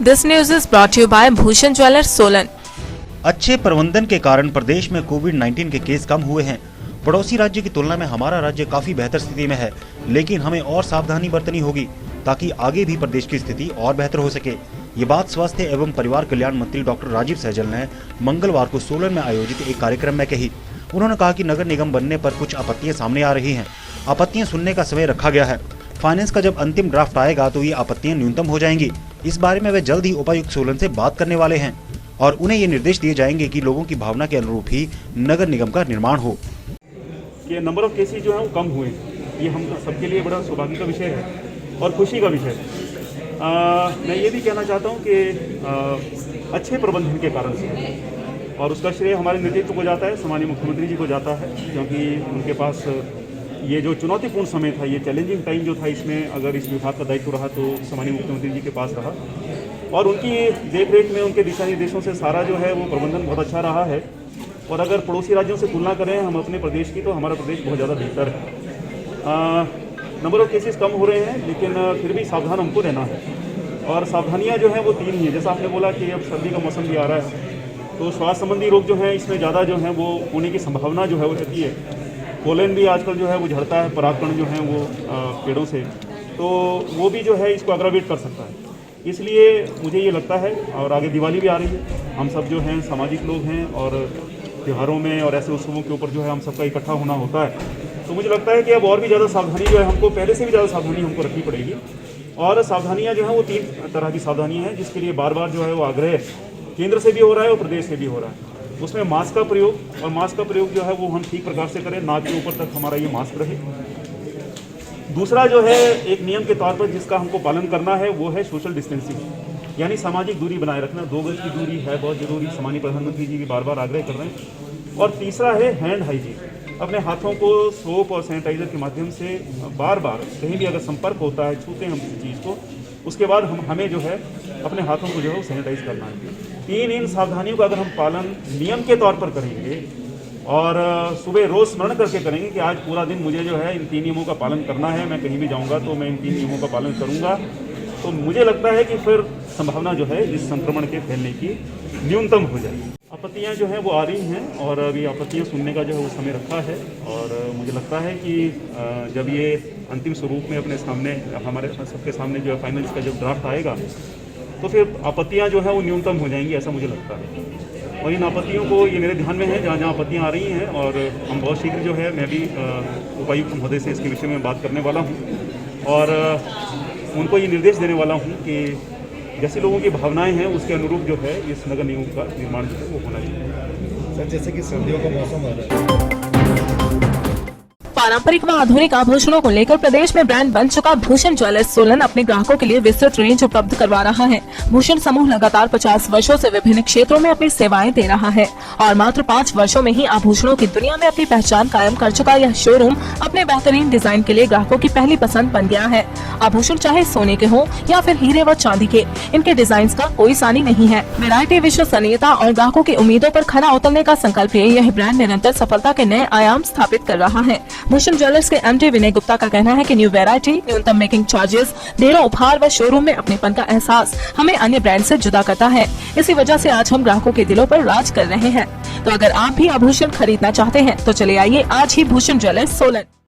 This news is brought to you by Bhushan Jewellers, Solan. अच्छे प्रबंधन के कारण प्रदेश में कोविड-19 के केस कम हुए हैं। पड़ोसी राज्य की तुलना में हमारा राज्य काफी बेहतर स्थिति में है, लेकिन हमें और सावधानी बरतनी होगी ताकि आगे भी प्रदेश की स्थिति और बेहतर हो सके। ये बात स्वास्थ्य एवं परिवार कल्याण मंत्री डॉक्टर राजीव सहजल ने मंगलवार को सोलन में आयोजित एक कार्यक्रम में कही। उन्होंने कहा कि नगर निगम बनने पर कुछ आपत्तियां सामने आ रही हैं। आपत्तियां सुनने का समय रखा गया है। फाइनेंस का जब अंतिम ड्राफ्ट आएगा तो ये आपत्तियां न्यूनतम हो जाएंगी। इस बारे में वे जल्द ही उपायुक्त सोलन से बात करने वाले हैं और उन्हें ये निर्देश दिए जाएंगे कि लोगों की भावना के अनुरूप ही नगर निगम का निर्माण हो। कि नंबर ऑफ केसेस जो है वो कम हुए, ये हम सबके लिए बड़ा सौभाग्य का विषय है और खुशी का विषय है। मैं ये भी कहना चाहता हूँ कि अच्छे प्रबंधन के कारण से, और उसका श्रेय हमारे नेतृत्व को जाता है, सम्माननीय मुख्यमंत्री जी को जाता है, क्योंकि उनके पास ये जो चुनौतीपूर्ण समय था, ये चैलेंजिंग टाइम जो था, इसमें अगर इस विभाग का दायित्व रहा तो सम्माननीय मुख्यमंत्री जी के पास रहा और उनकी देखरेख में, उनके दिशा निर्देशों से सारा जो है वो प्रबंधन बहुत अच्छा रहा है। और अगर पड़ोसी राज्यों से तुलना करें हम अपने प्रदेश की, तो हमारा प्रदेश बहुत ज़्यादा बेहतर है। नंबर ऑफ केसेस कम हो रहे हैं, लेकिन फिर भी सावधान हमको रहना है। और सावधानियाँ जो हैं वो तीन ही हैं। जैसा आपने बोला कि अब सर्दी का मौसम भी आ रहा है, तो स्वास्थ्य संबंधी रोग जो हैं इसमें ज़्यादा जो है वो होने की संभावना जो है वो रहती है। पोलन भी आजकल जो है वो झड़ता है, परागकण जो हैं वो पेड़ों से, तो वो भी जो है इसको अग्रावेट कर सकता है। इसलिए मुझे ये लगता है, और आगे दिवाली भी आ रही है, हम सब जो हैं सामाजिक लोग हैं और त्योहारों में और ऐसे उत्सवों के ऊपर जो है हम सबका इकट्ठा होना होता है, तो मुझे लगता है कि अब और भी ज़्यादा सावधानी जो है हमको, पहले से भी ज़्यादा सावधानी हमको रखनी पड़ेगी। और सावधानियाँ जो हैं वो तीन तरह की सावधानियाँ हैं, जिसके लिए बार बार जो है वो आग्रह केंद्र से भी हो रहा है और प्रदेश से भी हो रहा है। उसमें मास्क का प्रयोग, और मास्क का प्रयोग जो है वो हम ठीक प्रकार से करें, नाक के ऊपर तक हमारा ये मास्क रहे। दूसरा जो है एक नियम के तौर पर जिसका हमको पालन करना है वो है सोशल डिस्टेंसिंग, यानी सामाजिक दूरी बनाए रखना। 2 गज की दूरी है बहुत जरूरी, सम्माननीय प्रधानमंत्री जी भी बार बार आग्रह कर रहे हैं। और तीसरा है हैंड हाइजीन, अपने हाथों को सोप और सैनिटाइजर के माध्यम से बार बार कहीं भी अगर संपर्क होता है, छूते हैं हम किसी चीज़ को, उसके बाद हमें जो है अपने हाथों को जो है सैनिटाइज करना है। इन सावधानियों का अगर हम पालन नियम के तौर पर करेंगे और सुबह रोज़ स्मरण करके करेंगे कि आज पूरा दिन मुझे जो है इन 3 नियमों का पालन करना है, मैं कहीं भी जाऊंगा तो मैं इन 3 नियमों का पालन करूंगा, तो मुझे लगता है कि फिर संभावना जो है इस संक्रमण के फैलने की न्यूनतम हो जाएगी। आपत्तियां जो हैं वो आ रही हैं और अभी आपत्तियां सुनने का जो है वो समय रखा है, और मुझे लगता है कि जब ये अंतिम स्वरूप में अपने सामने, हमारे सबके सामने जो है फाइनल इसका जब ड्राफ्ट आएगा, तो फिर आपत्तियां जो हैं वो न्यूनतम हो जाएंगी, ऐसा मुझे लगता है। और इन आपत्तियों को, ये मेरे ध्यान में है जहाँ जहाँ आपत्तियाँ आ रही हैं, और हम बहुत शीघ्र जो है मैं भी उपायुक्त महोदय से इसके विषय में बात करने वाला हूँ और उनको ये निर्देश देने वाला हूँ कि जैसे लोगों की भावनाएं हैं उसके अनुरूप जो है इस नगर निगम का निर्माण जो है वो होना चाहिए। सर, जैसे कि सर्दियों का मौसम आ रहा है, पारंपरिक व आधुनिक आभूषणों को लेकर प्रदेश में ब्रांड बन चुका भूषण ज्वेलर्स सोलन अपने ग्राहकों के लिए विस्तृत रेंज उपलब्ध करवा रहा है। भूषण समूह लगातार 50 वर्षों से विभिन्न क्षेत्रों में अपनी सेवाएं दे रहा है और मात्र 5 वर्षों में ही आभूषणों की दुनिया में अपनी पहचान कायम कर चुका यह शोरूम अपने बेहतरीन डिजाइन के लिए ग्राहकों की पहली पसंद बन गया है। आभूषण चाहे सोने के हो या फिर हीरे व चांदी के, इनके डिजाइन का कोई सानी नहीं है। वैरायटी, विश्वसनीयता और ग्राहकों की उम्मीदों पर खरा उतरने का संकल्प लिए यह ब्रांड निरंतर सफलता के नए आयाम स्थापित कर रहा है। भूषण ज्वेलर्स के एमडी विनय गुप्ता का कहना है कि न्यू वैरायटी, न्यूनतम मेकिंग चार्जेस, ढेरों उपहार व शोरूम में अपनेपन का एहसास हमें अन्य ब्रांड से जुदा करता है। इसी वजह से आज हम ग्राहकों के दिलों पर राज कर रहे हैं। तो अगर आप भी आभूषण खरीदना चाहते हैं तो चले आइए आज ही भूषण ज्वेलर्स सोलन।